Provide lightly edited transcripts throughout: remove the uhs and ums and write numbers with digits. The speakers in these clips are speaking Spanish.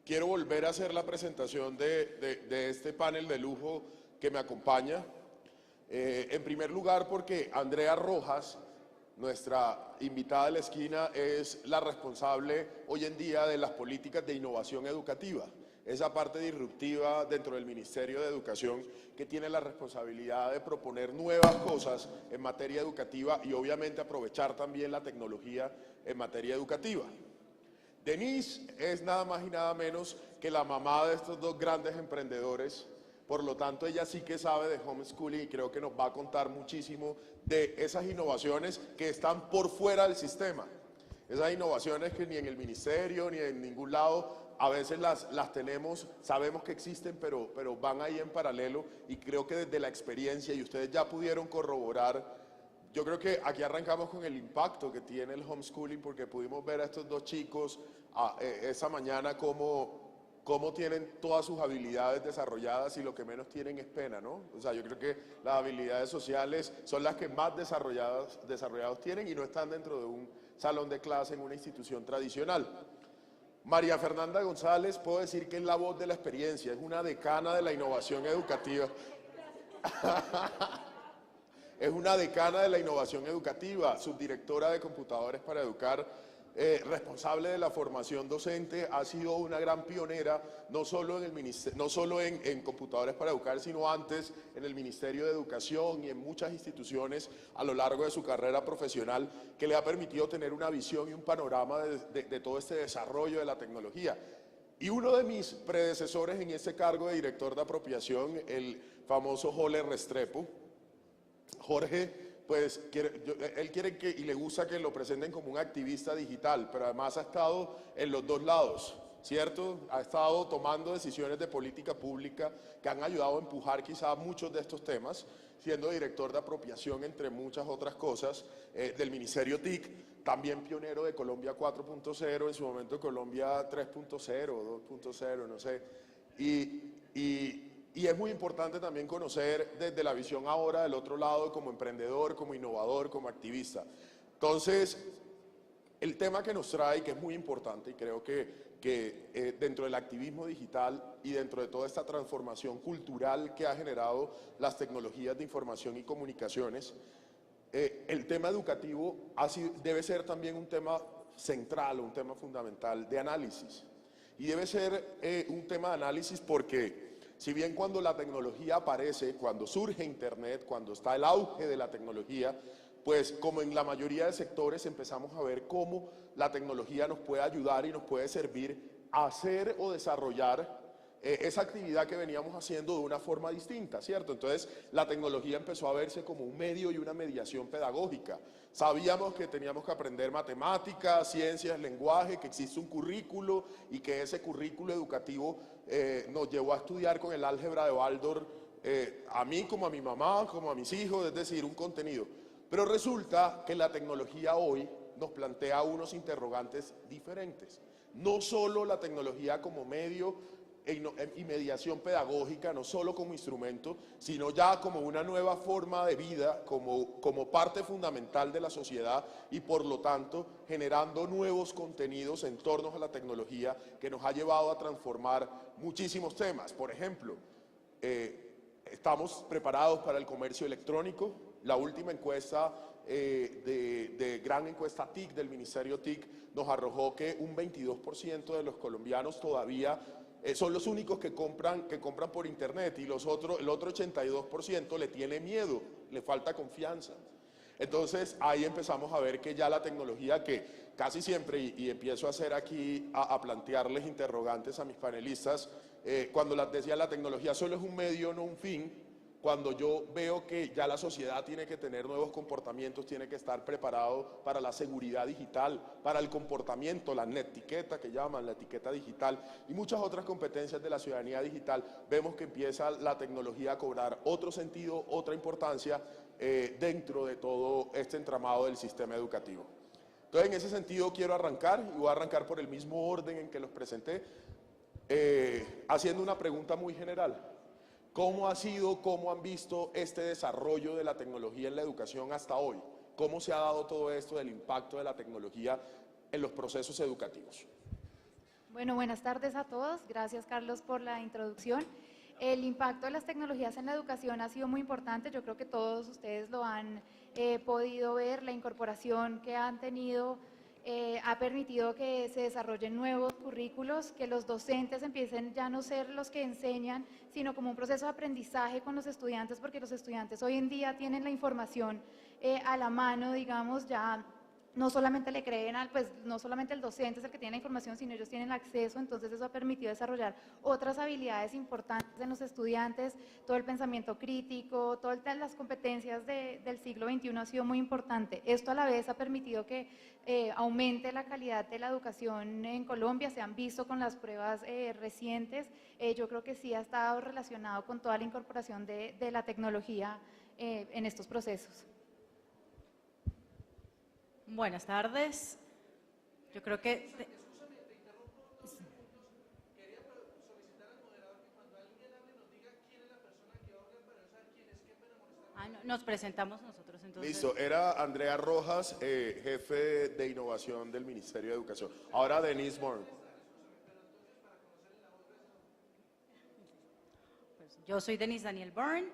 Quiero volver a hacer la presentación de este panel de lujo que me acompaña. En primer lugar, porque Andrea Rojas, nuestra invitada de la esquina, es la responsable hoy en día de las políticas de innovación educativa, esa parte disruptiva dentro del Ministerio de Educación que tiene la responsabilidad de proponer nuevas cosas en materia educativa y obviamente aprovechar también la tecnología en materia educativa. Denise es nada más y nada menos que la mamá de estos dos grandes emprendedores. Por lo tanto, ella sí que sabe de homeschooling y creo que nos va a contar muchísimo de esas innovaciones que están por fuera del sistema. Esas innovaciones que ni en el ministerio ni en ningún lado a veces las tenemos, sabemos que existen, pero van ahí en paralelo y creo que desde la experiencia, y ustedes ya pudieron corroborar, yo creo que aquí arrancamos con el impacto que tiene el homeschooling porque pudimos ver a estos dos chicos esa mañana cómo tienen todas sus habilidades desarrolladas y lo que menos tienen es pena, ¿no? O sea, yo creo que las habilidades sociales son las que más desarrollados tienen y no están dentro de un salón de clase en una institución tradicional. María Fernanda González, puedo decir que es la voz de la experiencia, es una decana de la innovación educativa. Es una decana de la innovación educativa, subdirectora de Computadores para Educar, responsable de la formación docente, ha sido una gran pionera, no solo en Computadores para Educar, sino antes en el Ministerio de Educación y en muchas instituciones a lo largo de su carrera profesional, que le ha permitido tener una visión y un panorama de todo este desarrollo de la tecnología. Y uno de mis predecesores en ese cargo de director de apropiación, el famoso Jorge Restrepo. Jorge, pues, él quiere y le gusta que lo presenten como un activista digital, pero además ha estado en los dos lados, ¿cierto? Ha estado tomando decisiones de política pública que han ayudado a empujar quizá muchos de estos temas, siendo director de apropiación, entre muchas otras cosas, del Ministerio TIC, también pionero de Colombia 4.0, en su momento Colombia 3.0, 2.0, no sé, y es muy importante también conocer desde la visión ahora del otro lado como emprendedor, como innovador, como activista. Entonces, el tema que nos trae, que es muy importante y creo que dentro del activismo digital y dentro de toda esta transformación cultural que ha generado las tecnologías de información y comunicaciones, el tema educativo debe ser también un tema central, un tema fundamental de análisis. Y debe ser un tema de análisis porque si bien cuando la tecnología aparece, cuando surge Internet, cuando está el auge de la tecnología, pues como en la mayoría de sectores empezamos a ver cómo la tecnología nos puede ayudar y nos puede servir a hacer o desarrollar esa actividad que veníamos haciendo de una forma distinta, ¿cierto? Entonces la tecnología empezó a verse como un medio y una mediación pedagógica. Sabíamos que teníamos que aprender matemáticas, ciencias, lenguaje, que existe un currículo y que ese currículo educativo nos llevó a estudiar con el álgebra de Baldor, a mí como a mi mamá, como a mis hijos, es decir, un contenido. Pero resulta que la tecnología hoy nos plantea unos interrogantes diferentes. No solo la tecnología como medio y mediación pedagógica, no solo como instrumento, sino ya como una nueva forma de vida, como parte fundamental de la sociedad y por lo tanto generando nuevos contenidos en torno a la tecnología que nos ha llevado a transformar muchísimos temas. Por ejemplo, estamos preparados para el comercio electrónico. La última encuesta de gran encuesta TIC del Ministerio TIC nos arrojó que un 22% de los colombianos todavía son los únicos que compran por internet y el otro 82% le tiene miedo, le falta confianza. Entonces ahí empezamos a ver que ya la tecnología que casi siempre, y empiezo a hacer aquí a plantearles interrogantes a mis panelistas, cuando les decía la tecnología solo es un medio, no un fin. Cuando yo veo que ya la sociedad tiene que tener nuevos comportamientos, tiene que estar preparado para la seguridad digital, para el comportamiento, la netiqueta que llaman, la etiqueta digital y muchas otras competencias de la ciudadanía digital, vemos que empieza la tecnología a cobrar otro sentido, otra importancia dentro de todo este entramado del sistema educativo. Entonces, en ese sentido quiero arrancar, y voy a arrancar por el mismo orden en que los presenté, haciendo una pregunta muy general. ¿Cómo ha sido, cómo han visto este desarrollo de la tecnología en la educación hasta hoy? ¿Cómo se ha dado todo esto del impacto de la tecnología en los procesos educativos? Bueno, buenas tardes a todos. Gracias, Carlos, por la introducción. El impacto de las tecnologías en la educación ha sido muy importante. Yo creo que todos ustedes lo han podido ver. La incorporación que han tenido ha permitido que se desarrollen nuevos currículos, que los docentes empiecen ya no ser los que enseñan, sino como un proceso de aprendizaje con los estudiantes, porque los estudiantes hoy en día tienen la información a la mano, digamos, ya no solamente le creen pues no solamente el docente es el que tiene la información, sino ellos tienen acceso. Entonces eso ha permitido desarrollar otras habilidades importantes en los estudiantes, todo el pensamiento crítico, todas las competencias del siglo XXI ha sido muy importante. Esto a la vez ha permitido que aumente la calidad de la educación en Colombia. Se han visto con las pruebas recientes. Yo creo que sí ha estado relacionado con toda la incorporación de la tecnología en estos procesos. Buenas tardes. Yo creo que... Quería solicitar al moderador que cuando alguien hable nos diga quién es la persona que va a hablar para no saber quién es, qué pena molestar. nos presentamos nosotros entonces. Listo, era Andrea Rojas, jefe de innovación del Ministerio de Educación. Ahora Denise Bourne. Pues, yo soy Denise Daniel Byrne.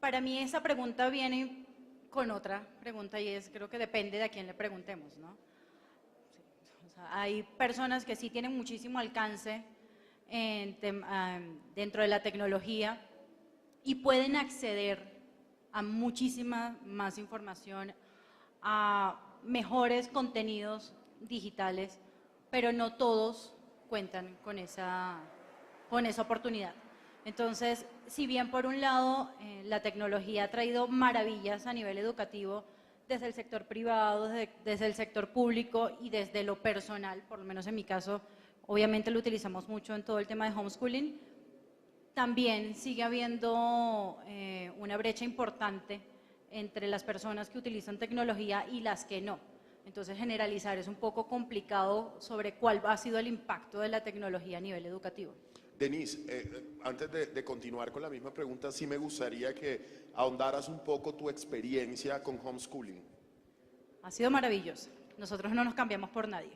Para mí esa pregunta viene con otra pregunta y es, creo que depende de a quién le preguntemos, ¿no? Sí, o sea, hay personas que sí tienen muchísimo alcance dentro de la tecnología y pueden acceder a muchísima más información, a mejores contenidos digitales, pero no todos cuentan con esa oportunidad. Entonces, si bien por un lado la tecnología ha traído maravillas a nivel educativo desde el sector privado, desde el sector público y desde lo personal, por lo menos en mi caso, obviamente lo utilizamos mucho en todo el tema de homeschooling, también sigue habiendo una brecha importante entre las personas que utilizan tecnología y las que no. Entonces, generalizar es un poco complicado sobre cuál ha sido el impacto de la tecnología a nivel educativo. Denise, antes de continuar con la misma pregunta, sí me gustaría que ahondaras un poco tu experiencia con homeschooling. Ha sido maravilloso. Nosotros no nos cambiamos por nadie.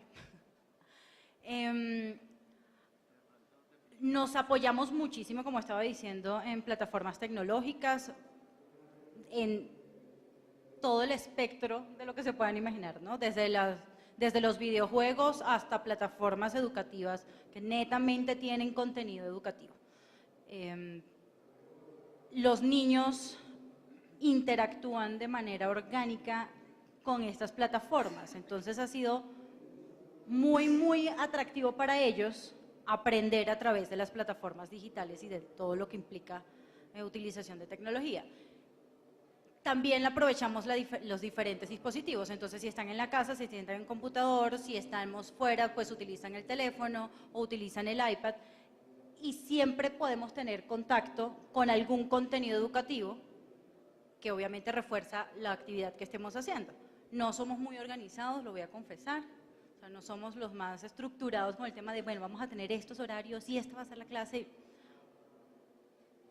Nos apoyamos muchísimo, como estaba diciendo, en plataformas tecnológicas, en todo el espectro de lo que se puedan imaginar, ¿no? Desde los videojuegos hasta plataformas educativas que netamente tienen contenido educativo. Los niños interactúan de manera orgánica con estas plataformas, entonces ha sido muy, muy atractivo para ellos aprender a través de las plataformas digitales y de todo lo que implica utilización de tecnología. También aprovechamos los diferentes dispositivos, entonces si están en la casa, se sientan en computador, si estamos fuera, pues utilizan el teléfono o utilizan el iPad y siempre podemos tener contacto con algún contenido educativo que obviamente refuerza la actividad que estemos haciendo. No somos muy organizados, lo voy a confesar, o sea, no somos los más estructurados con el tema de, bueno, vamos a tener estos horarios y esta va a ser la clase.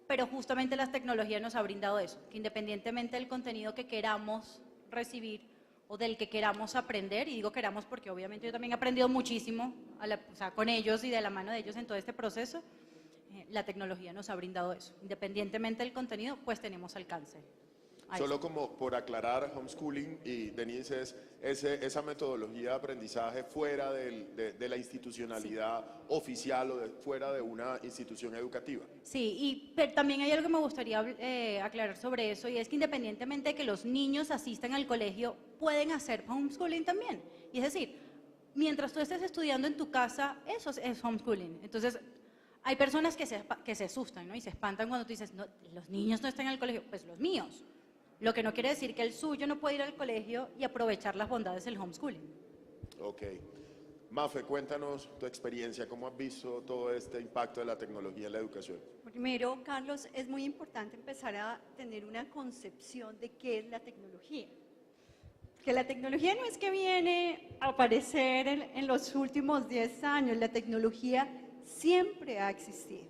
Pero justamente las tecnologías nos ha brindado eso, que independientemente del contenido que queramos recibir o del que queramos aprender, y digo queramos porque obviamente yo también he aprendido muchísimo o sea, con ellos y de la mano de ellos en todo este proceso, la tecnología nos ha brindado eso. Independientemente del contenido, pues tenemos alcance. Solo como por aclarar, homeschooling, y Denise, es esa metodología de aprendizaje fuera de la institucionalidad oficial o fuera de una institución educativa. Sí, pero también hay algo que me gustaría aclarar sobre eso, y es que independientemente de que los niños asistan al colegio, pueden hacer homeschooling también. Y es decir, mientras tú estés estudiando en tu casa, eso es homeschooling. Entonces, hay personas que se asustan, ¿no? Y se espantan cuando tú dices, no, los niños no están en el colegio, pues los míos. Lo que no quiere decir que el suyo no puede ir al colegio y aprovechar las bondades del homeschooling. Ok. Mafe, cuéntanos tu experiencia, ¿cómo has visto todo este impacto de la tecnología en la educación? Primero, Carlos, es muy importante empezar a tener una concepción de qué es la tecnología. que la tecnología no es que viene a aparecer en los últimos 10 años, la tecnología siempre ha existido.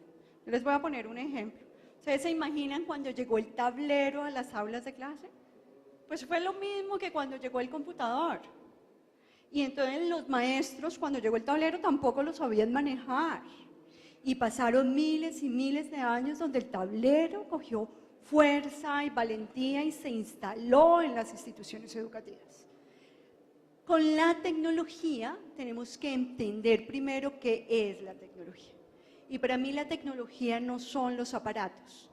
Yo les voy a poner un ejemplo. ¿Ustedes se imaginan cuando llegó el tablero a las aulas de clase? Pues fue lo mismo que cuando llegó el computador. Y entonces los maestros, cuando llegó el tablero, tampoco lo sabían manejar. Y pasaron miles y miles de años donde el tablero cogió fuerza y valentía y se instaló en las instituciones educativas. Con la tecnología tenemos que entender primero qué es la tecnología. Y para mí la tecnología no son los aparatos.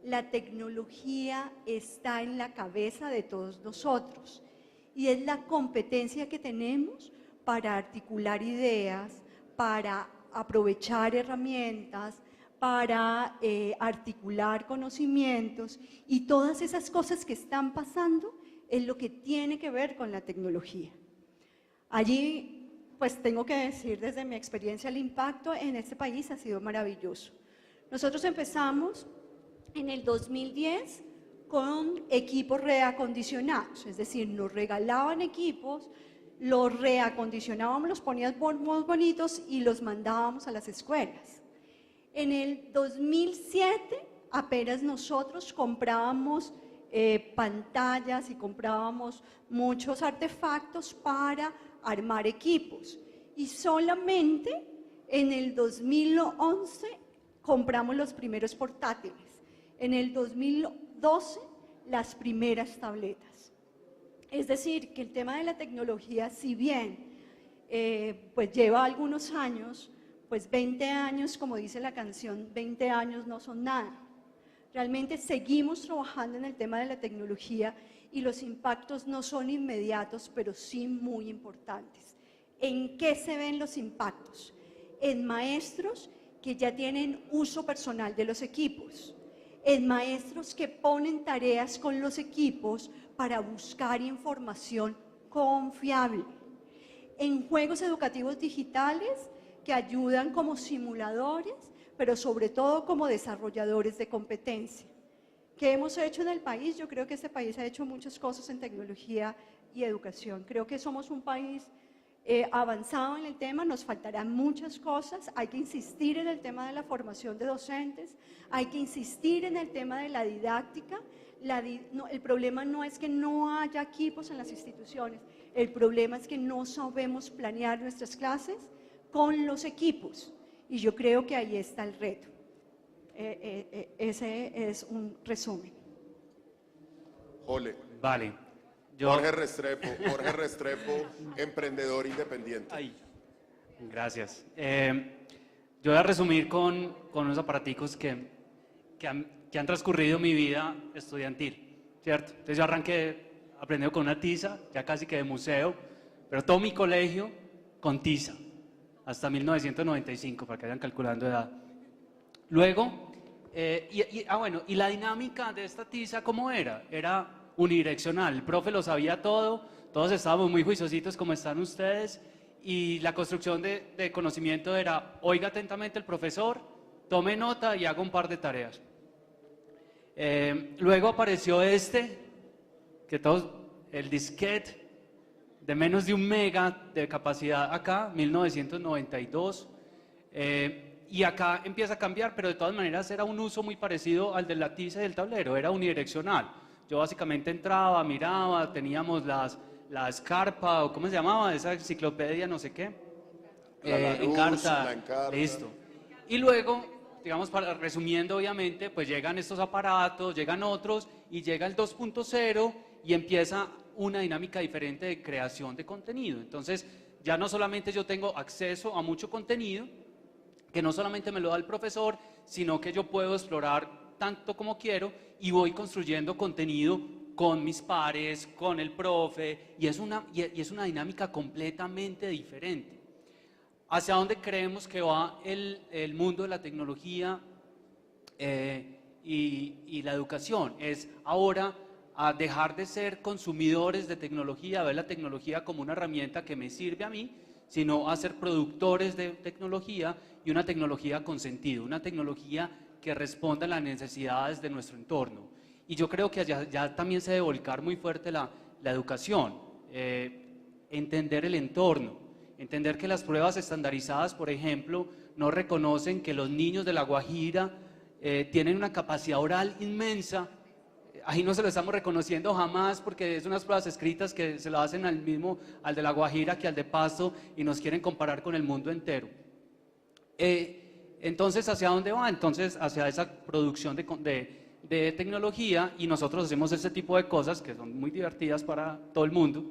La tecnología está en la cabeza de todos nosotros y es la competencia que tenemos para articular ideas, para aprovechar herramientas, para articular conocimientos, y todas esas cosas que están pasando es lo que tiene que ver con la tecnología. Allí, pues tengo que decir desde mi experiencia, el impacto en este país ha sido maravilloso. Nosotros empezamos en el 2010 con equipos reacondicionados, es decir, nos regalaban equipos, los reacondicionábamos, los poníamos bonitos y los mandábamos a las escuelas. En el 2007 apenas nosotros comprábamos pantallas y comprábamos muchos artefactos para armar equipos, y solamente en el 2011 compramos los primeros portátiles, en el 2012 las primeras tabletas. Es decir, que el tema de la tecnología, si bien pues lleva algunos años, pues 20 años, como dice la canción, 20 años no son nada. Realmente seguimos trabajando en el tema de la tecnología y los impactos no son inmediatos, pero sí muy importantes. ¿En qué se ven los impactos? En maestros que ya tienen uso personal de los equipos, en maestros que ponen tareas con los equipos para buscar información confiable, en juegos educativos digitales que ayudan como simuladores, pero sobre todo como desarrolladores de competencia. ¿Qué hemos hecho en el país? Yo creo que este país ha hecho muchas cosas en tecnología y educación. Creo que somos un país avanzado en el tema, nos faltarán muchas cosas, hay que insistir en el tema de la formación de docentes, hay que insistir en el tema de la didáctica. El problema no es que no haya equipos en las instituciones, el problema es que no sabemos planear nuestras clases con los equipos, y yo creo que ahí está el reto. Ese es un resumen. Vale. Jorge Restrepo, emprendedor independiente. Ay, gracias. Yo voy a resumir con unos aparaticos que han transcurrido mi vida estudiantil, ¿cierto? Entonces yo arranqué aprendiendo con una tiza, ya casi que de museo, pero todo mi colegio con tiza, hasta 1995, para que vayan calculando edad. Luego, y la dinámica de esta tiza, ¿cómo era? Era unidireccional, el profe lo sabía todo, todos estábamos muy juiciositos como están ustedes, y la construcción de conocimiento era: oiga atentamente el profesor, tome nota y haga un par de tareas. Luego apareció el disquete de menos de 1 mega de capacidad acá, 1992, y acá empieza a cambiar, pero de todas maneras era un uso muy parecido al de la tiza y del tablero, era unidireccional. Yo básicamente entraba, miraba, teníamos la Scarpa, o ¿cómo se llamaba? Esa enciclopedia, no sé qué. La Encarta. Listo. Y luego, digamos, resumiendo obviamente, pues llegan estos aparatos, llegan otros, y llega el 2.0 y empieza una dinámica diferente de creación de contenido. Entonces, ya no solamente yo tengo acceso a mucho contenido, que no solamente me lo da el profesor, sino que yo puedo explorar tanto como quiero y voy construyendo contenido con mis pares, con el profe, y es una dinámica completamente diferente. ¿Hacia dónde creemos que va el mundo de la tecnología y la educación? Es ahora a dejar de ser consumidores de tecnología, a ver la tecnología como una herramienta que me sirve a mí, sino a ser productores de tecnología, y una tecnología con sentido, una tecnología que responda a las necesidades de nuestro entorno. Y yo creo que ya también se debe volcar muy fuerte la la educación, entender el entorno, entender que las pruebas estandarizadas, por ejemplo, no reconocen que los niños de La Guajira tienen una capacidad oral inmensa. Ahí no se lo estamos reconociendo jamás porque es unas pruebas escritas que se lo hacen al de La Guajira que al de Pasto y nos quieren comparar con el mundo entero. Entonces, ¿hacia dónde va? Entonces, hacia esa producción de tecnología, y nosotros hacemos ese tipo de cosas que son muy divertidas para todo el mundo.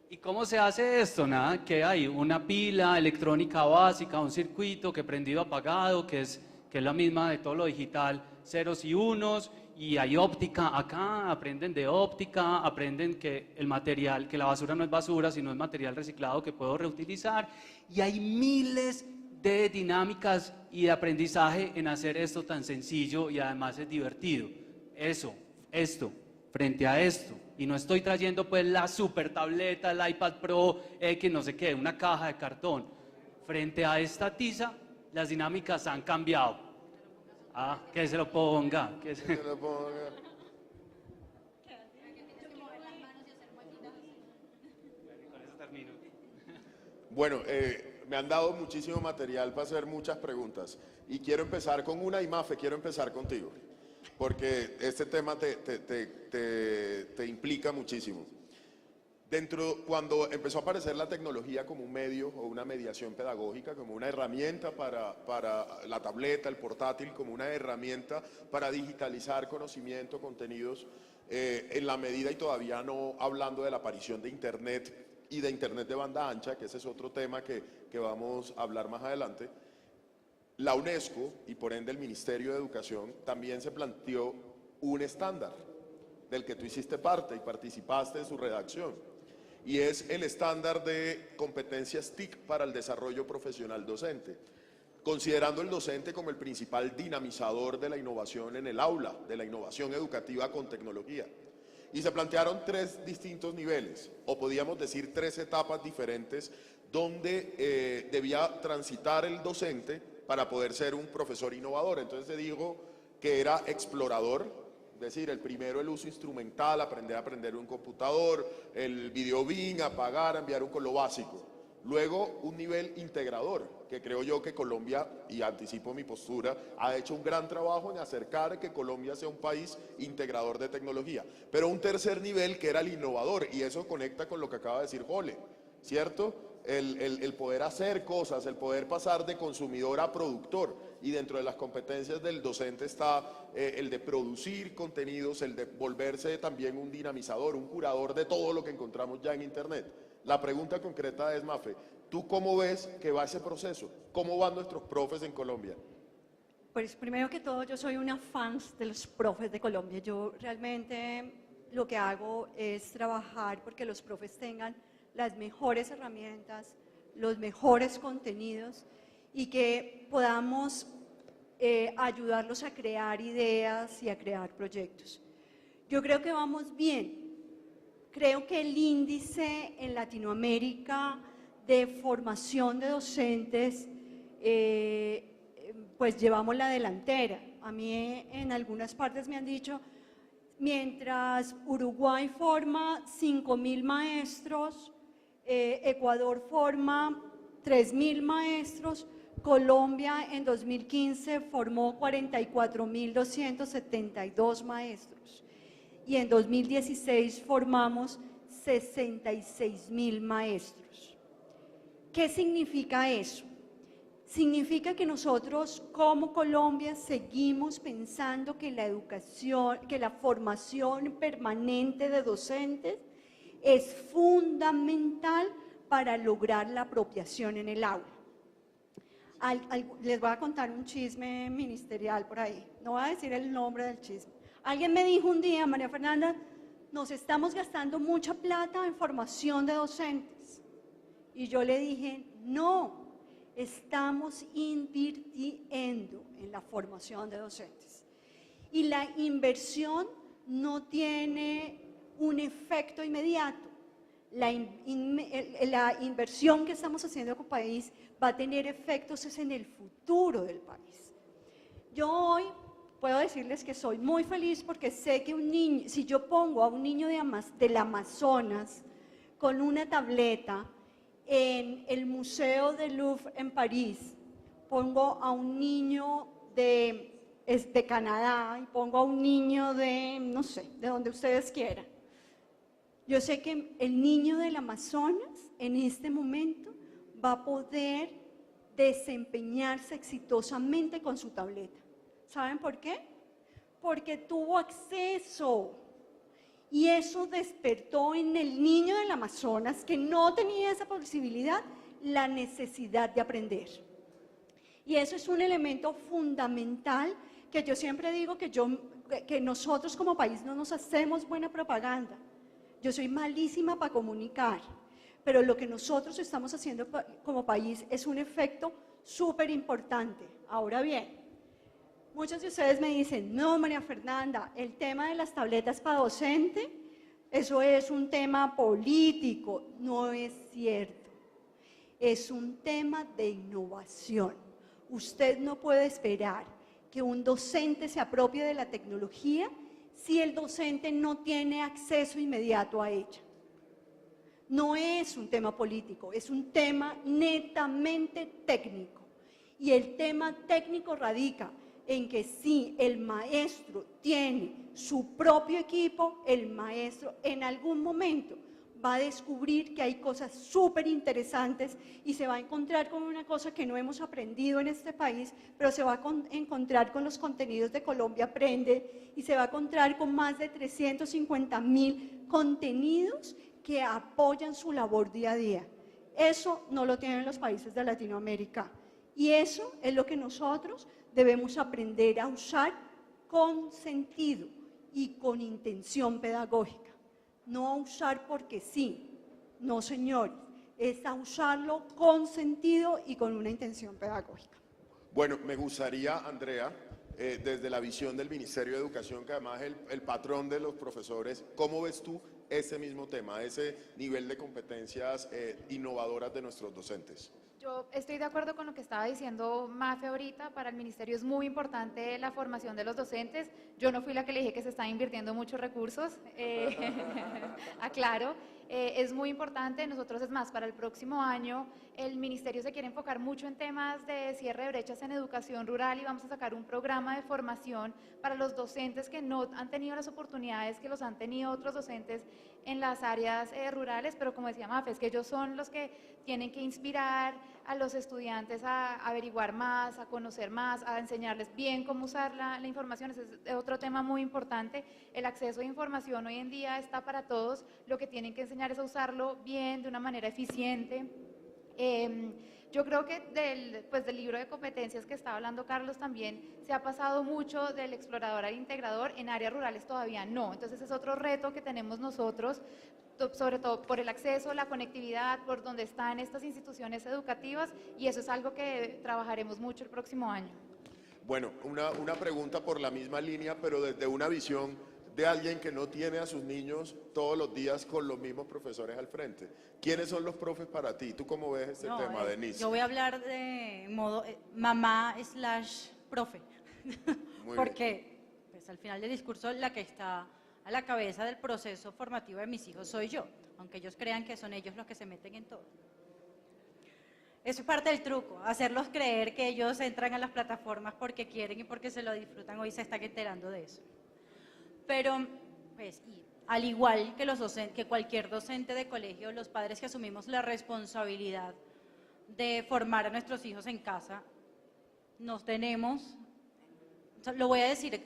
¿Y cómo se hace esto? Nada, que hay una pila electrónica básica, un circuito que prendido apagado, que es la misma de todo lo digital, ceros y unos, y hay óptica acá, aprenden de óptica, aprenden que el material, que la basura no es basura, sino es material reciclado que puedo reutilizar, y hay miles de dinámicas y de aprendizaje en hacer esto tan sencillo y además es divertido. Esto, frente a esto, y no estoy trayendo pues la super tableta, el iPad Pro, X, no sé qué, una caja de cartón. Frente a esta tiza, las dinámicas han cambiado. Ah, que se lo ponga. Que se lo ponga. Bueno, me han dado muchísimo material para hacer muchas preguntas y quiero empezar con una, y Mafe, quiero empezar contigo, porque este tema te implica muchísimo. Cuando empezó a aparecer la tecnología como un medio o una mediación pedagógica, como una herramienta para la tableta, el portátil, como una herramienta para digitalizar conocimiento, contenidos, en la medida y todavía no hablando de la aparición de Internet y de Internet de banda ancha, que ese es otro tema que vamos a hablar más adelante, la UNESCO y por ende el Ministerio de Educación también se planteó un estándar del que tú hiciste parte y participaste en su redacción. Y es el estándar de competencias TIC para el desarrollo profesional docente, considerando el docente como el principal dinamizador de la innovación en el aula, de la innovación educativa con tecnología. Y se plantearon 3 distintos niveles, o podíamos decir 3 etapas diferentes, donde debía transitar el docente para poder ser un profesor innovador. Entonces se dijo que era explorador, es decir, el primero el uso instrumental, aprender a aprender un computador, el video BIM, apagar, enviar lo básico. Luego un nivel integrador, que creo yo que Colombia, y anticipo mi postura, ha hecho un gran trabajo en acercar que Colombia sea un país integrador de tecnología. Pero un tercer nivel que era el innovador, y eso conecta con lo que acaba de decir Jole, ¿cierto? El poder hacer cosas, el poder pasar de consumidor a productor, y dentro de las competencias del docente está el de producir contenidos, el de volverse también un dinamizador, un curador de todo lo que encontramos ya en Internet. La pregunta concreta es, Mafe, ¿tú cómo ves que va ese proceso? ¿Cómo van nuestros profes en Colombia? Pues primero que todo, yo soy una fan de los profes de Colombia. Yo realmente lo que hago es trabajar porque los profes tengan las mejores herramientas, los mejores contenidos y que podamos ayudarlos a crear ideas y a crear proyectos. Yo creo que vamos bien. Creo que el índice en Latinoamérica de formación de docentes, pues llevamos la delantera. A mí en algunas partes me han dicho, mientras Uruguay forma 5.000 maestros, Ecuador forma 3.000 maestros, Colombia en 2015 formó 44.272 maestros y en 2016 formamos 66.000 maestros. ¿Qué significa eso? Significa que nosotros como Colombia seguimos pensando que la educación, que la formación permanente de docentes es fundamental para lograr la apropiación en el aula. Les voy a contar un chisme ministerial por ahí, no voy a decir el nombre del chisme. Alguien me dijo un día, María Fernanda, nos estamos gastando mucha plata en formación de docentes. Y yo le dije, no, estamos invirtiendo en la formación de docentes. Y la inversión no tiene un efecto inmediato. La inversión que estamos haciendo como país va a tener efectos en el futuro del país. Yo hoy puedo decirles que soy muy feliz porque sé que un niño, si yo pongo a un niño del Amazonas con una tableta en el Museo del Louvre en París, pongo a un niño de Canadá y pongo a un niño de, no sé, de donde ustedes quieran. Yo sé que el niño del Amazonas en este momento va a poder desempeñarse exitosamente con su tableta. ¿Saben por qué? Porque tuvo acceso. Y eso despertó en el niño del Amazonas, que no tenía esa posibilidad, la necesidad de aprender. Y eso es un elemento fundamental que yo siempre digo que nosotros como país no nos hacemos buena propaganda. Yo soy malísima para comunicar, pero lo que nosotros estamos haciendo como país es un efecto súper importante. Ahora bien, muchos de ustedes me dicen, no, María Fernanda, el tema de las tabletas para docente, eso es un tema político. No es cierto. Es un tema de innovación. Usted no puede esperar que un docente se apropie de la tecnología si el docente no tiene acceso inmediato a ella. No es un tema político, es un tema netamente técnico. Y el tema técnico radica en que si el maestro tiene su propio equipo, el maestro en algún momento va a descubrir que hay cosas súper interesantes y se va a encontrar con una cosa que no hemos aprendido en este país, pero se va a encontrar con los contenidos de Colombia Aprende y se va a encontrar con más de 350.000 contenidos que apoyan su labor día a día. Eso no lo tienen los países de Latinoamérica y eso es lo que nosotros debemos aprender a usar con sentido y con intención pedagógica. No a usar porque sí, no señores, es a usarlo con sentido y con una intención pedagógica. Bueno, me gustaría, Andrea, desde la visión del Ministerio de Educación, que además es el patrón de los profesores, ¿cómo ves tú ese mismo tema, ese nivel de competencias innovadoras de nuestros docentes? Yo estoy de acuerdo con lo que estaba diciendo Mafe ahorita. Para el ministerio es muy importante la formación de los docentes. Yo no fui la que le dije que se están invirtiendo muchos recursos, aclaro. Es muy importante. Nosotros, es más, para el próximo año el ministerio se quiere enfocar mucho en temas de cierre de brechas en educación rural y vamos a sacar un programa de formación para los docentes que no han tenido las oportunidades que los han tenido otros docentes en las áreas rurales, pero como decía Mafe, es que ellos son los que tienen que inspirar a los estudiantes a averiguar más, a conocer más, a enseñarles bien cómo usar la información. Ese es otro tema muy importante. El acceso a información hoy en día está para todos. Lo que tienen que enseñar es a usarlo bien, de una manera eficiente. Yo creo que del libro de competencias que estaba hablando Carlos también se ha pasado mucho del explorador al integrador, en áreas rurales todavía no. Entonces es otro reto que tenemos nosotros, sobre todo por el acceso, la conectividad, por donde están estas instituciones educativas, y eso es algo que trabajaremos mucho el próximo año. Bueno, una pregunta por la misma línea, pero desde una visión de alguien que no tiene a sus niños todos los días con los mismos profesores al frente. ¿Quiénes son los profes para ti? ¿Tú cómo ves este tema, Denise? Yo voy a hablar de modo mamá / profe, porque pues, al final del discurso la que está a la cabeza del proceso formativo de mis hijos soy yo, aunque ellos crean que son ellos los que se meten en todo. Eso es parte del truco, hacerlos creer que ellos entran a las plataformas porque quieren y porque se lo disfrutan. Hoy se están enterando de eso. Pero, pues, al igual que, que cualquier docente de colegio, los padres que asumimos la responsabilidad de formar a nuestros hijos en casa, nos tenemos, lo voy a decir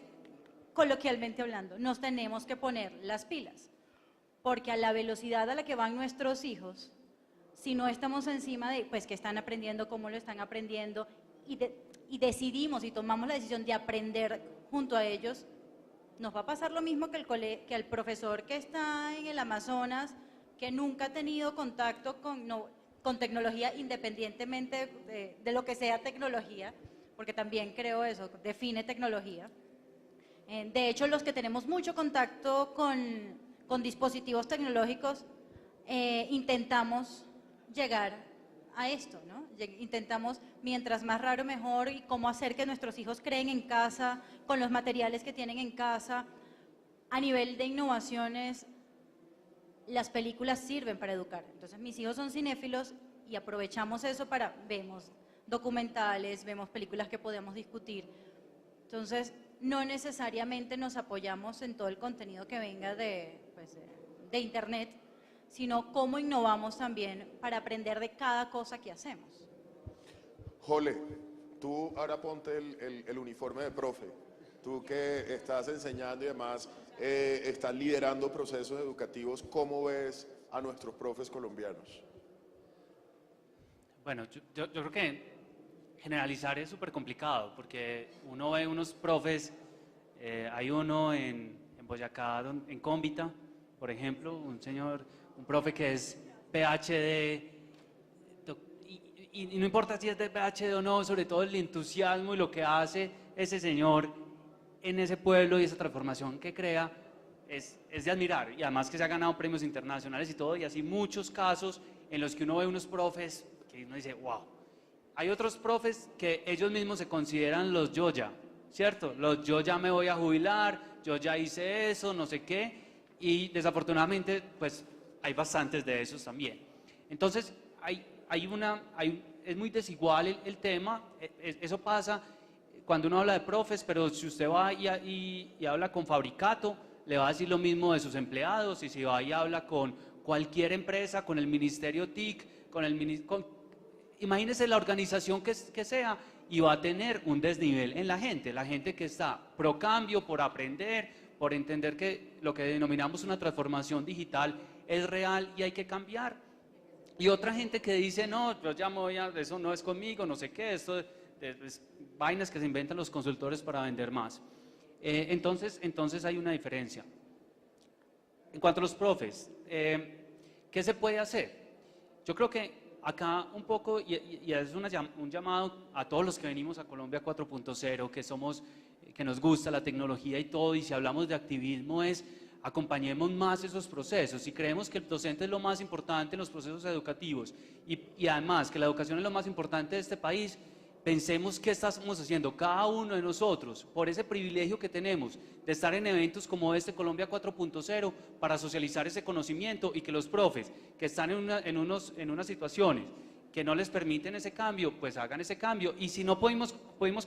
coloquialmente hablando, nos tenemos que poner las pilas, porque a la velocidad a la que van nuestros hijos, si no estamos encima de, pues, qué están aprendiendo, cómo lo están aprendiendo, y decidimos y tomamos la decisión de aprender junto a ellos, nos va a pasar lo mismo que el profesor que está en el Amazonas, que nunca ha tenido contacto con tecnología, independientemente de lo que sea tecnología, porque también creo eso, define tecnología. De hecho, los que tenemos mucho contacto con dispositivos tecnológicos, intentamos llegar a esto, ¿no? Intentamos, mientras más raro mejor, y cómo hacer que nuestros hijos creen en casa, con los materiales que tienen en casa. A nivel de innovaciones, las películas sirven para educar. Entonces, mis hijos son cinéfilos y aprovechamos eso vemos documentales, vemos películas que podemos discutir. Entonces, no necesariamente nos apoyamos en todo el contenido que venga de Internet, sino cómo innovamos también para aprender de cada cosa que hacemos. Jole, tú ahora ponte el uniforme de profe. Tú que estás enseñando y además estás liderando procesos educativos, ¿cómo ves a nuestros profes colombianos? Bueno, yo creo que generalizar es súper complicado, porque uno ve unos profes, hay uno en Boyacá, en Cómbita, por ejemplo, un profe que es PhD, y no importa si es de PhD o no, sobre todo el entusiasmo y lo que hace ese señor en ese pueblo y esa transformación que crea es de admirar, y además que se ha ganado premios internacionales y todo, y así muchos casos en los que uno ve unos profes que uno dice, wow. Hay otros profes que ellos mismos se consideran los yo ya, ¿cierto? Los yo ya me voy a jubilar, yo ya hice eso, no sé qué, y desafortunadamente pues hay bastantes de esos también. Entonces es muy desigual el tema, eso pasa cuando uno habla de profes, pero si usted va y habla con Fabricato, le va a decir lo mismo de sus empleados, y si va y habla con cualquier empresa, con el Ministerio TIC, imagínese la organización que sea, y va a tener un desnivel en la gente que está pro cambio, por aprender, por entender que lo que denominamos una transformación digital es real y hay que cambiar. Y otra gente que dice, no, yo ya me voy eso no es conmigo, no sé qué, esto es vainas que se inventan los consultores para vender más. Entonces hay una diferencia. En cuanto a los profes, ¿qué se puede hacer? Yo creo que acá un poco, y es un llamado a todos los que venimos a Colombia 4.0, que nos gusta la tecnología y todo, y si hablamos de activismo es acompañemos más esos procesos. Y creemos que el docente es lo más importante en los procesos educativos, y además que la educación es lo más importante de este país, pensemos qué estamos haciendo cada uno de nosotros por ese privilegio que tenemos de estar en eventos como este Colombia 4.0 para socializar ese conocimiento, y que los profes que están en unas situaciones que no les permiten ese cambio, pues hagan ese cambio, y si no podemos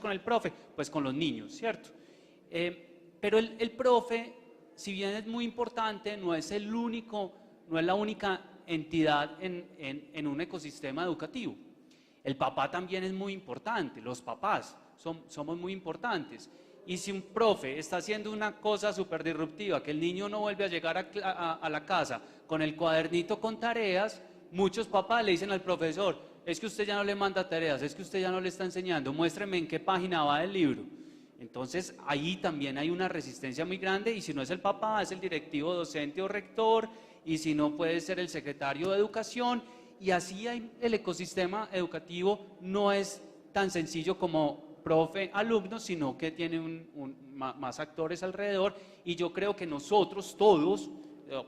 con el profe, pues con los niños, ¿cierto? Pero el profe, si bien es muy importante, no es la única entidad en un ecosistema educativo. El papá también es muy importante, los papás somos muy importantes. Y si un profe está haciendo una cosa súper disruptiva, que el niño no vuelve a llegar a la casa con el cuadernito con tareas, muchos papás le dicen al profesor, es que usted ya no le manda tareas, es que usted ya no le está enseñando, muéstreme en qué página va del libro. Entonces ahí también hay una resistencia muy grande, y si no es el papá, es el directivo docente o rector, y si no puede ser el secretario de educación. Y así el ecosistema educativo no es tan sencillo como profe-alumno, sino que tiene más actores alrededor, y yo creo que nosotros todos,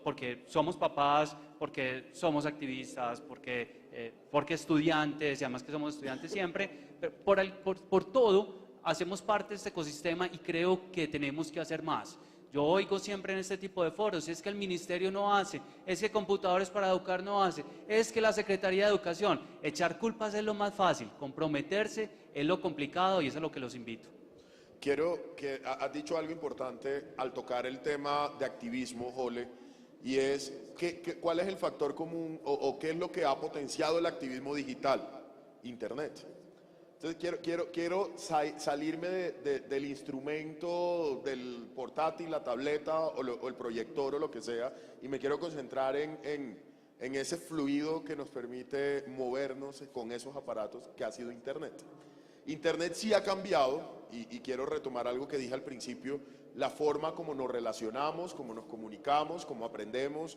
porque somos papás, porque somos activistas, porque estudiantes, y además que somos estudiantes siempre, por todo, hacemos parte de este ecosistema, y creo que tenemos que hacer más. Yo oigo siempre en este tipo de foros, es que el ministerio no hace, es que Computadores para Educar no hace, es que la Secretaría de Educación. Echar culpas es lo más fácil, comprometerse es lo complicado, y eso es lo que los invito. Quiero que has dicho algo importante al tocar el tema de activismo, Jole, y es ¿cuál es el factor común o qué es lo que ha potenciado el activismo digital? Internet. Entonces quiero salirme del instrumento, del portátil, la tableta o el proyector o lo que sea, y me quiero concentrar en ese fluido que nos permite movernos con esos aparatos, que ha sido Internet. Internet sí ha cambiado, y quiero retomar algo que dije al principio, la forma como nos relacionamos, como nos comunicamos, como aprendemos,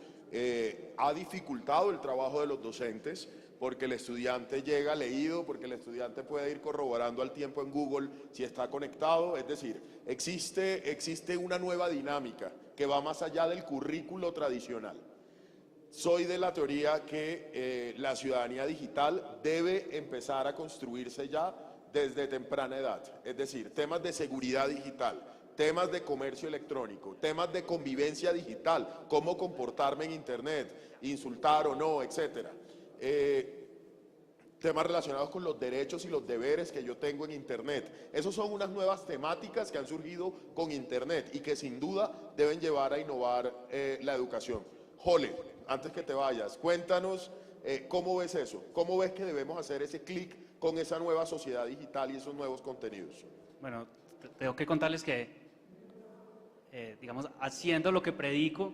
ha dificultado el trabajo de los docentes, porque el estudiante llega leído, porque el estudiante puede ir corroborando al tiempo en Google si está conectado. Es decir, existe una nueva dinámica que va más allá del currículo tradicional. soy de la teoría que la ciudadanía digital debe empezar a construirse ya desde temprana edad, es decir, temas de seguridad digital, temas de comercio electrónico, temas de convivencia digital, cómo comportarme en Internet, insultar o no, etcétera. Temas relacionados con los derechos y los deberes que yo tengo en Internet. Esos son unas nuevas temáticas que han surgido con Internet y que sin duda deben llevar a innovar la educación. Jole, antes que te vayas, cuéntanos cómo ves eso, cómo ves que debemos hacer ese clic con esa nueva sociedad digital y esos nuevos contenidos. Bueno, tengo que contarles que, digamos, haciendo lo que predico,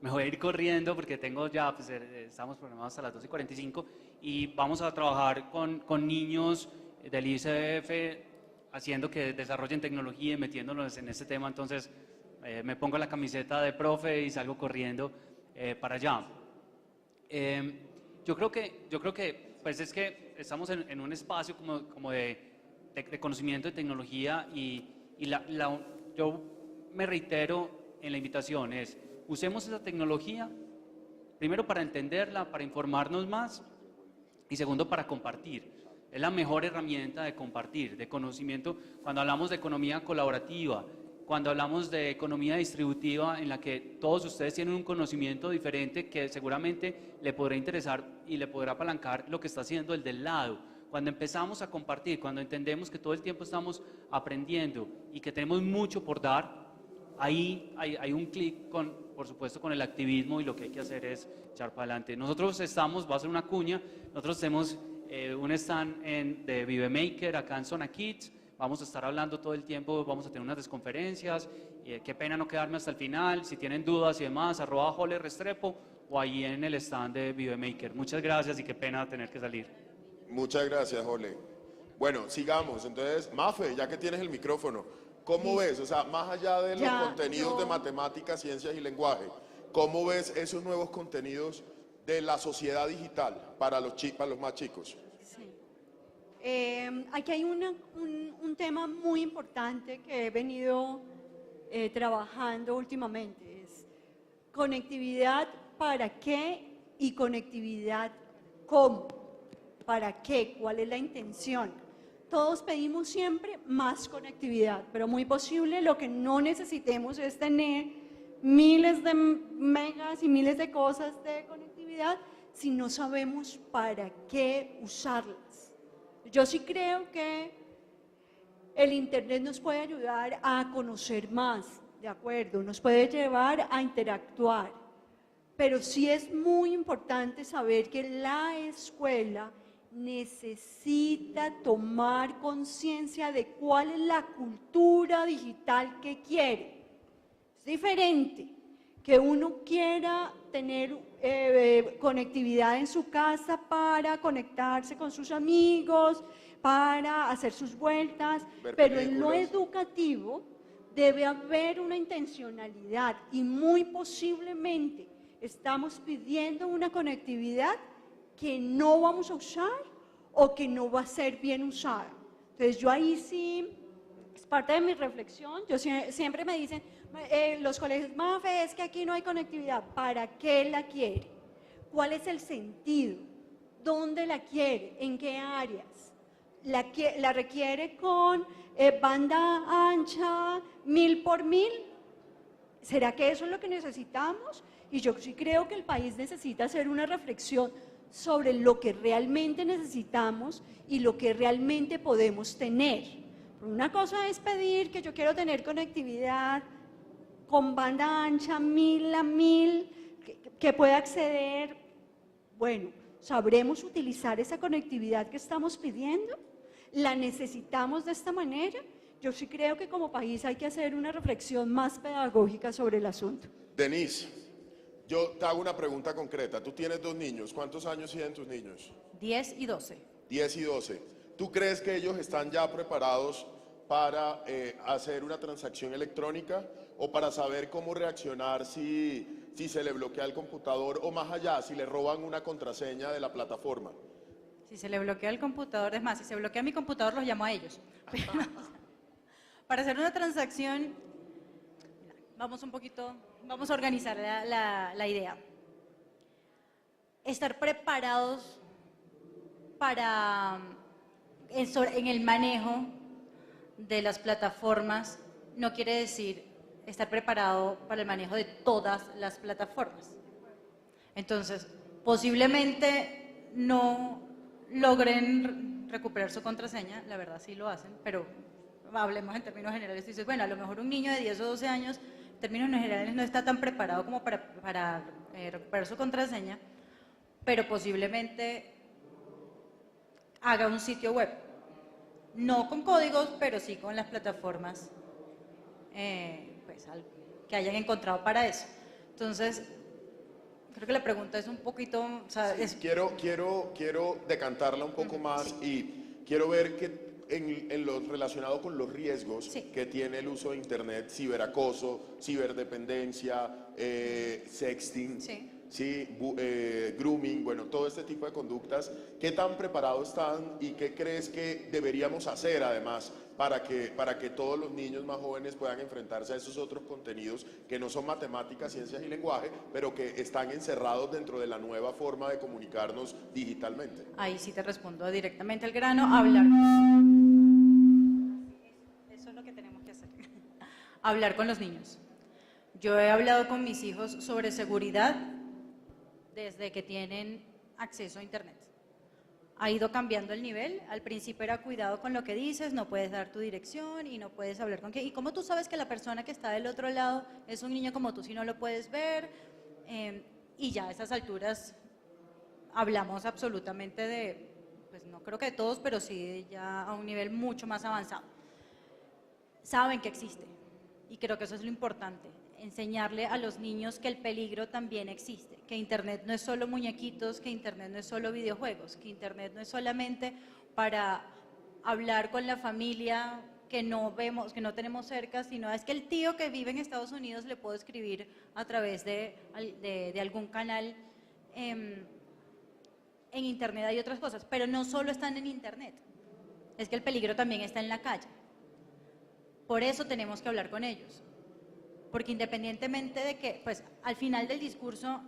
me voy a ir corriendo porque tengo ya, pues estamos programados hasta las 2:45 y vamos a trabajar con niños del ICF haciendo que desarrollen tecnología y metiéndonos en este tema. Entonces, me pongo la camiseta de profe y salgo corriendo para allá. Yo creo que, pues es que estamos en un espacio como de conocimiento de tecnología y yo me reitero en la invitación, usemos esa tecnología, primero para entenderla, para informarnos más y segundo para compartir. Es la mejor herramienta de compartir, de conocimiento. Cuando hablamos de economía colaborativa, cuando hablamos de economía distributiva en la que todos ustedes tienen un conocimiento diferente que seguramente le podrá interesar y le podrá apalancar lo que está haciendo el del lado. Cuando empezamos a compartir, cuando entendemos que todo el tiempo estamos aprendiendo y que tenemos mucho por dar, ahí hay un clic, por supuesto, con el activismo y lo que hay que hacer es echar para adelante. Nosotros estamos, va a ser una cuña, nosotros tenemos un stand de ViveMaker acá en Zona Kids, vamos a estar hablando todo el tiempo, vamos a tener unas conferencias, qué pena no quedarme hasta el final, si tienen dudas y demás, @JoleRestrepo o ahí en el stand de ViveMaker. Muchas gracias y qué pena tener que salir. Muchas gracias, Jole. Bueno, sigamos. Entonces, Mafe, ya que tienes el micrófono, ¿cómo ves? O sea, más allá de los contenidos de matemáticas, ciencias y lenguaje, ¿cómo ves esos nuevos contenidos de la sociedad digital para los más chicos? Sí. Aquí hay un tema muy importante que he venido trabajando últimamente, es conectividad para qué y conectividad cómo, para qué, cuál es la intención. Todos pedimos siempre más conectividad, pero muy posible lo que no necesitemos es tener miles de megas y miles de cosas de conectividad si no sabemos para qué usarlas. Yo sí creo que el Internet nos puede ayudar a conocer más, de acuerdo, nos puede llevar a interactuar, pero sí es muy importante saber que la escuela necesita tomar conciencia de cuál es la cultura digital que quiere. Es diferente que uno quiera tener conectividad en su casa para conectarse con sus amigos, para hacer sus vueltas, pero en lo educativo debe haber una intencionalidad y muy posiblemente estamos pidiendo una conectividad que no vamos a usar o que no va a ser bien usada. Entonces yo ahí sí, es parte de mi reflexión, yo siempre me dicen, los colegios, Mafe, es que aquí no hay conectividad, ¿para qué la quiere? ¿Cuál es el sentido? ¿Dónde la quiere? ¿En qué áreas? ¿La requiere con banda ancha 1000 por 1000? ¿Será que eso es lo que necesitamos? Y yo sí creo que el país necesita hacer una reflexión sobre lo que realmente necesitamos y lo que realmente podemos tener. Una cosa es pedir que yo quiero tener conectividad con banda ancha 1000 a 1000, que pueda acceder. Bueno, ¿sabremos utilizar esa conectividad que estamos pidiendo? ¿La necesitamos de esta manera? Yo sí creo que como país hay que hacer una reflexión más pedagógica sobre el asunto. Denise, yo te hago una pregunta concreta. Tú tienes 2 niños. ¿Cuántos años tienen tus niños? 10 y 12. 10 y 12. ¿Tú crees que ellos están ya preparados para hacer una transacción electrónica o para saber cómo reaccionar si se le bloquea el computador o más allá, si le roban una contraseña de la plataforma? Si se le bloquea el computador, es más, si se bloquea mi computador, los llamo a ellos. Pero, para hacer una transacción, vamos a organizar la idea. estar preparados para en el manejo de las plataformas no quiere decir estar preparado para el manejo de todas las plataformas. Entonces, posiblemente no logren recuperar su contraseña, la verdad sí lo hacen, pero hablemos en términos generales. Dices, bueno, a lo mejor un niño de 10 o 12 años, en términos generales, no está tan preparado como para recuperar su contraseña, pero posiblemente haga un sitio web. No con códigos, pero sí con las plataformas pues, que hayan encontrado para eso. Entonces, creo que la pregunta es un poquito... O sea, Sí, quiero decantarla un poco más y quiero ver que en lo relacionado con los riesgos que tiene el uso de Internet, ciberacoso, ciberdependencia, sexting, grooming, bueno, todo este tipo de conductas, ¿qué tan preparados están y qué crees que deberíamos hacer además para que todos los niños más jóvenes puedan enfrentarse a esos otros contenidos que no son matemáticas, ciencias y lenguaje, pero que están encerrados dentro de la nueva forma de comunicarnos digitalmente? Ahí sí te respondo directamente al grano, hablar. Eso es lo que tenemos que hacer. Hablar con los niños. Yo he hablado con mis hijos sobre seguridad desde que tienen acceso a Internet. Ha ido cambiando el nivel. Al principio era cuidado con lo que dices, no puedes dar tu dirección y no puedes hablar con quién. ¿Y cómo tú sabes que la persona que está del otro lado es un niño como tú si no lo puedes ver? Y ya a esas alturas hablamos absolutamente de, pues no creo que de todos, pero sí ya a un nivel mucho más avanzado. Saben que existe y creo que eso es lo importante. Enseñarle a los niños que el peligro también existe, que Internet no es solo muñequitos, que Internet no es solo videojuegos, que Internet no es solamente para hablar con la familia que no vemos, que no tenemos cerca, sino es que el tío que vive en Estados Unidos le puedo escribir a través de algún canal en Internet. Hay otras cosas, pero no solo están en Internet, es que el peligro también está en la calle. Por eso tenemos que hablar con ellos. Porque independientemente de que, pues, al final del discurso,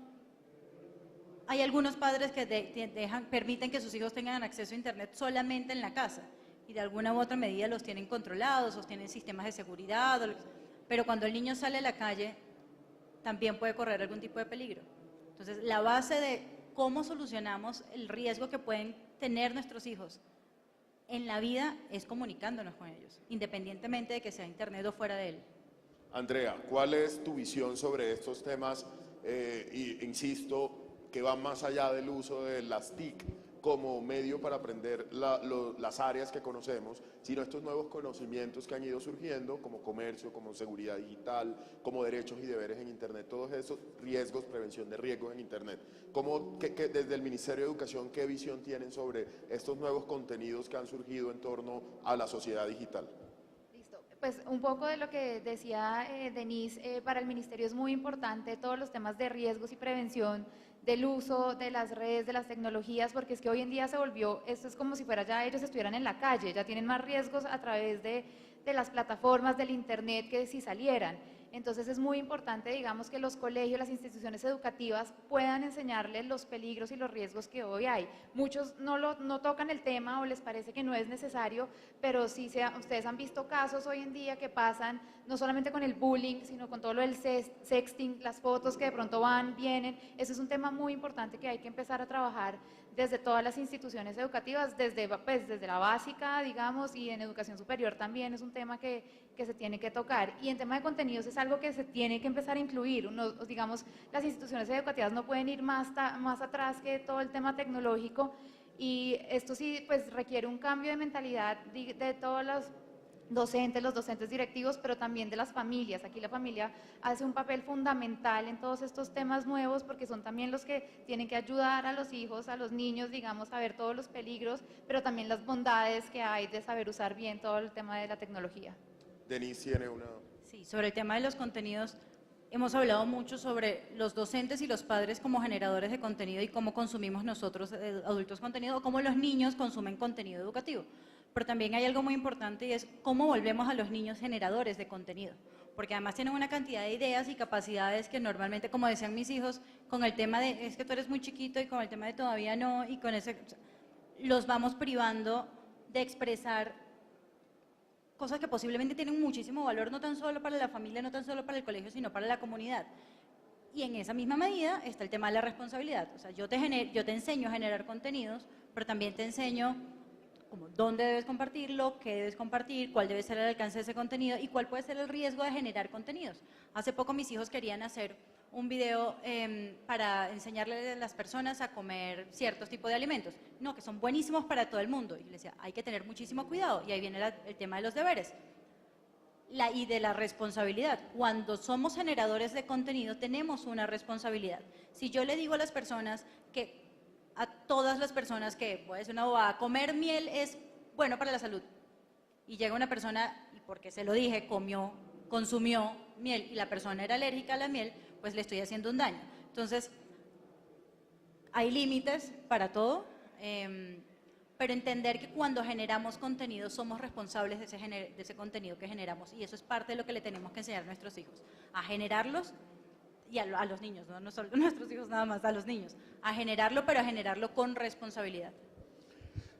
hay algunos padres que permiten que sus hijos tengan acceso a Internet solamente en la casa y de alguna u otra medida los tienen controlados, o tienen sistemas de seguridad, pero cuando el niño sale a la calle, también puede correr algún tipo de peligro. Entonces, la base de cómo solucionamos el riesgo que pueden tener nuestros hijos en la vida es comunicándonos con ellos, independientemente de que sea Internet o fuera de él. Andrea, ¿cuál es tu visión sobre estos temas? Y insisto, que van más allá del uso de las TIC como medio para aprender las áreas que conocemos, sino estos nuevos conocimientos que han ido surgiendo, como comercio, como seguridad digital, como derechos y deberes en Internet, todos esos riesgos, prevención de riesgos en Internet. Desde el Ministerio de Educación, ¿qué visión tienen sobre estos nuevos contenidos que han surgido en torno a la sociedad digital? Pues un poco de lo que decía Denise, para el Ministerio es muy importante todos los temas de riesgos y prevención del uso de las redes, de las tecnologías, porque es que hoy en día se volvió, esto es como si fuera ya ellos estuvieran en la calle, ya tienen más riesgos a través de las plataformas, del Internet, que si salieran. Entonces es muy importante, digamos, que los colegios, las instituciones educativas puedan enseñarles los peligros y los riesgos que hoy hay. Muchos no tocan el tema o les parece que no es necesario, pero sí ustedes han visto casos hoy en día que pasan no solamente con el bullying, sino con todo lo del sexting, las fotos que de pronto van, vienen. Eso es un tema muy importante que hay que empezar a trabajar desde todas las instituciones educativas, desde la básica, digamos, y en educación superior también es un tema que se tiene que tocar. Y en tema de contenidos es algo que se tiene que empezar a incluir. Digamos, las instituciones educativas no pueden ir más atrás que todo el tema tecnológico, y esto sí pues requiere un cambio de mentalidad de todos los docentes directivos, pero también de las familias. Aquí la familia hace un papel fundamental en todos estos temas nuevos, porque son también los que tienen que ayudar a los hijos, a los niños, digamos, a ver todos los peligros, pero también las bondades que hay de saber usar bien todo el tema de la tecnología. Denise tiene una... Sí, sobre el tema de los contenidos, hemos hablado mucho sobre los docentes y los padres como generadores de contenido y cómo consumimos nosotros adultos contenido, o cómo los niños consumen contenido educativo. Pero también hay algo muy importante y es cómo volvemos a los niños generadores de contenido. porque además tienen una cantidad de ideas y capacidades que normalmente, como decían mis hijos, con el tema de es que tú eres muy chiquito y con el tema de todavía no, y con ese, los vamos privando de expresar cosas que posiblemente tienen muchísimo valor, no tan solo para la familia, no tan solo para el colegio, sino para la comunidad. Y en esa misma medida está el tema de la responsabilidad. O sea, yo te enseño a generar contenidos, pero también te enseño como dónde debes compartirlo, qué debes compartir, cuál debe ser el alcance de ese contenido y cuál puede ser el riesgo de generar contenidos. Hace poco mis hijos querían hacer un video para enseñarle a las personas a comer ciertos tipos de alimentos. No, que son buenísimos para todo el mundo. Y les decía, hay que tener muchísimo cuidado. Y ahí viene el tema de los deberes. Y de la responsabilidad. Cuando somos generadores de contenido tenemos una responsabilidad. Si yo le digo a las personas a todas las personas que, voy a decir una bobada, comer miel es bueno para la salud, y llega una persona, y porque se lo dije, consumió miel y la persona era alérgica a la miel, pues le estoy haciendo un daño. Entonces, hay límites para todo, pero entender que cuando generamos contenido somos responsables de ese contenido que generamos, y eso es parte de lo que le tenemos que enseñar a nuestros hijos, a generarlos, y a los niños, no solo a nuestros hijos nada más, a los niños, a generarlo, pero a generarlo con responsabilidad.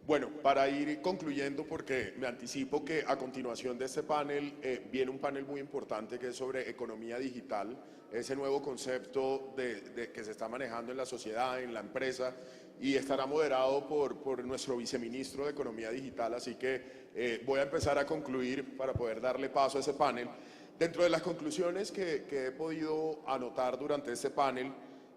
Bueno, para ir concluyendo, porque me anticipo que a continuación de este panel viene un panel muy importante que es sobre economía digital, ese nuevo concepto que se está manejando en la sociedad, en la empresa, y estará moderado por nuestro viceministro de Economía Digital, así que voy a empezar a concluir para poder darle paso a ese panel. Dentro de las conclusiones que he podido anotar durante este panel,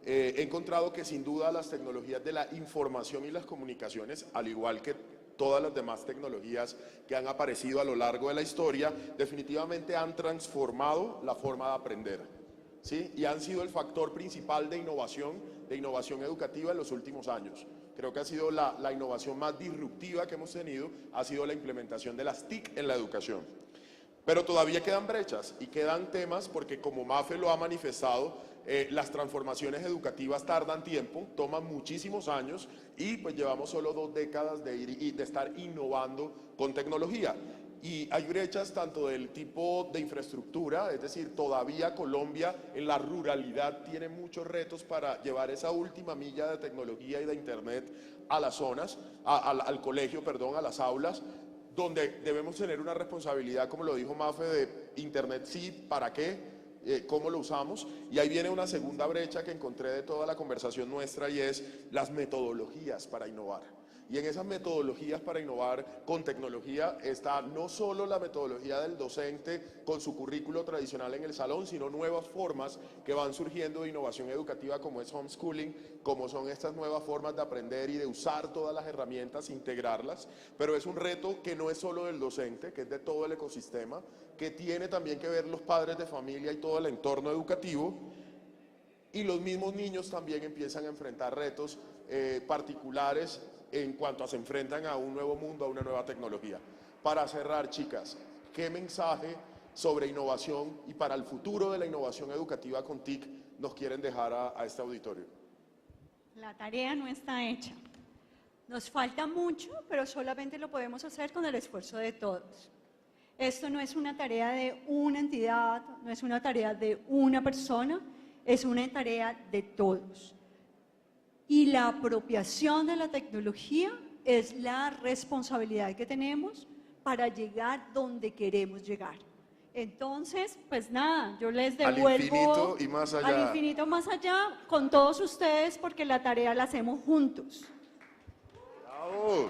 he encontrado que sin duda las tecnologías de la información y las comunicaciones, al igual que todas las demás tecnologías que han aparecido a lo largo de la historia, definitivamente han transformado la forma de aprender, ¿sí? Y han sido el factor principal de innovación educativa en los últimos años. Creo que ha sido la innovación más disruptiva que hemos tenido, ha sido la implementación de las TIC en la educación. Pero todavía quedan brechas y quedan temas porque, como Mafe lo ha manifestado, las transformaciones educativas tardan tiempo, toman muchísimos años y pues llevamos solo 2 décadas de estar innovando con tecnología. Y hay brechas tanto del tipo de infraestructura, es decir, todavía Colombia en la ruralidad tiene muchos retos para llevar esa última milla de tecnología y de internet a las zonas, al colegio, perdón, a las aulas, donde debemos tener una responsabilidad, como lo dijo Mafe, de internet sí, ¿para qué? ¿Cómo lo usamos? Y ahí viene una segunda brecha que encontré de toda la conversación nuestra, y es las metodologías para innovar. Y en esas metodologías para innovar con tecnología está no solo la metodología del docente con su currículo tradicional en el salón, sino nuevas formas que van surgiendo de innovación educativa, como es homeschooling, como son estas nuevas formas de aprender y de usar todas las herramientas, integrarlas. Pero es un reto que no es solo del docente, que es de todo el ecosistema, que tiene también que ver los padres de familia y todo el entorno educativo. Y los mismos niños también empiezan a enfrentar retos particulares en cuanto se enfrentan a un nuevo mundo, a una nueva tecnología. Para cerrar, chicas, ¿qué mensaje sobre innovación y para el futuro de la innovación educativa con TIC nos quieren dejar a este auditorio? La tarea no está hecha. Nos falta mucho, pero solamente lo podemos hacer con el esfuerzo de todos. Esto no es una tarea de una entidad, no es una tarea de una persona, es una tarea de todos. Y la apropiación de la tecnología es la responsabilidad que tenemos para llegar donde queremos llegar. Entonces, pues nada, yo les devuelvo al infinito y más allá. Al infinito más allá con todos ustedes, porque la tarea la hacemos juntos. ¡Bravo!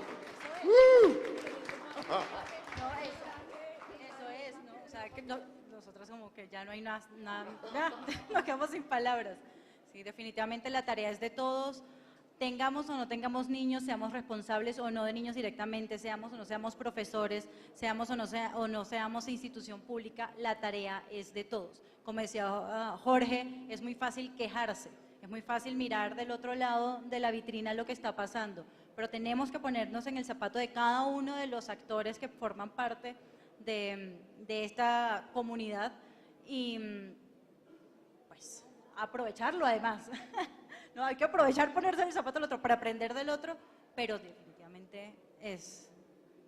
Eso es, ¿no? O sea, que nosotros como que ya no hay nada, ya, nos quedamos sin palabras. Sí, definitivamente la tarea es de todos, tengamos o no tengamos niños, seamos responsables o no de niños directamente, seamos o no seamos profesores, seamos o no seamos institución pública, la tarea es de todos. Como decía Jorge, es muy fácil quejarse, es muy fácil mirar del otro lado de la vitrina lo que está pasando, pero tenemos que ponernos en el zapato de cada uno de los actores que forman parte de esta comunidad y pues aprovecharlo además. No, hay que aprovechar ponerse en el zapato del otro para aprender del otro, pero definitivamente es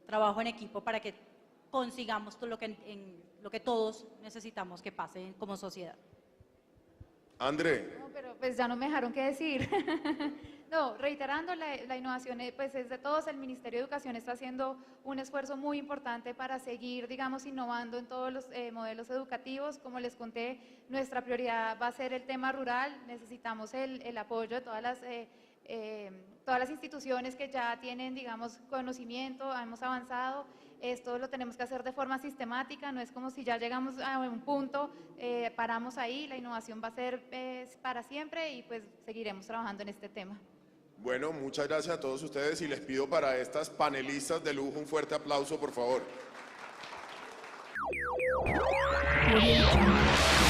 trabajo en equipo para que consigamos todo lo que todos necesitamos que pase como sociedad. André, No, pero pues ya no me dejaron qué decir. No, reiterando, la innovación pues es de todos. El Ministerio de Educación está haciendo un esfuerzo muy importante para seguir, digamos, innovando en todos los modelos educativos. Como les conté, nuestra prioridad va a ser el tema rural. Necesitamos el apoyo de todas las instituciones que ya tienen, digamos, conocimiento, hemos avanzado. Esto lo tenemos que hacer de forma sistemática, no es como si ya llegamos a un punto, paramos ahí. La innovación va a ser para siempre y pues seguiremos trabajando en este tema. bueno, muchas gracias a todos ustedes y les pido para estas panelistas de lujo un fuerte aplauso, por favor. Audio Jungle.